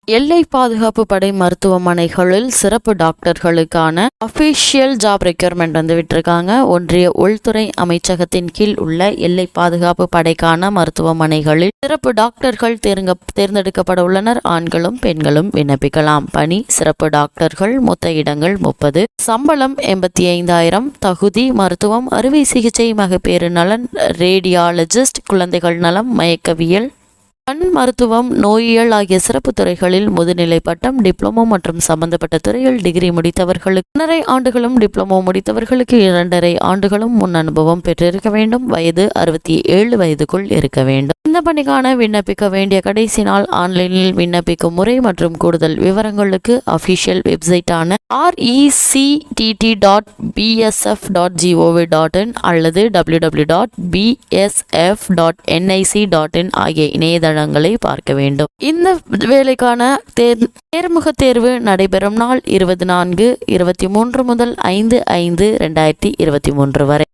எல்லை பாதுகாப்பு படை மருத்துவமனைகளில் சிறப்பு டாக்டர்களுக்கான அபிஷியல் ஜாப் ரெக்யர்மெண்ட் விட்டிருக்காங்க. ஒன்றிய உள்துறை அமைச்சகத்தின் கீழ் உள்ள எல்லை பாதுகாப்பு படைக்கான மருத்துவமனைகளில் சிறப்பு டாக்டர்கள் தேர்ந்தெடுக்கப்பட உள்ளனர். ஆண்களும் பெண்களும் விண்ணப்பிக்கலாம். பணி சிறப்பு டாக்டர்கள், மொத்த இடங்கள் 30, சம்பளம் 85,000. தகுதி மருத்துவம், அறுவை சிகிச்சை, மகப்பேறு நலன், ரேடியாலஜிஸ்ட், குழந்தைகள் நலம், மயக்கவியல், கண் மருத்துவம், நோயியல் ஆகிய சிறப்பு துறைகளில் முதுநிலை பட்டம், டிப்ளமோ மற்றும் சம்பந்தப்பட்ட துறையில் டிகிரி முடித்தவர்களுக்கு 1.5 ஆண்டுகளும், டிப்ளமோ முடித்தவர்களுக்கு 2.5 ஆண்டுகளும் முன் அனுபவம் பெற்றிருக்க வேண்டும். வயது 67 வயதுக்குள் இருக்க வேண்டும். இந்த பணிக்கான விண்ணப்பிக்க வேண்டிய கடைசி நாள். ஆன்லைனில் விண்ணப்பிக்கும் முறை மற்றும் கூடுதல் விவரங்களுக்கு அபிஷியல் வெப்சைட்டான rec.bsf.gov.in அல்லது www.bsf.nic.in ஆகிய இணையதளங்களை பார்க்க வேண்டும். இந்த வேலைக்கான நேர்முக தேர்வு நடைபெறும் நாள் 24/23 முதல் 5/5/2023 வரை.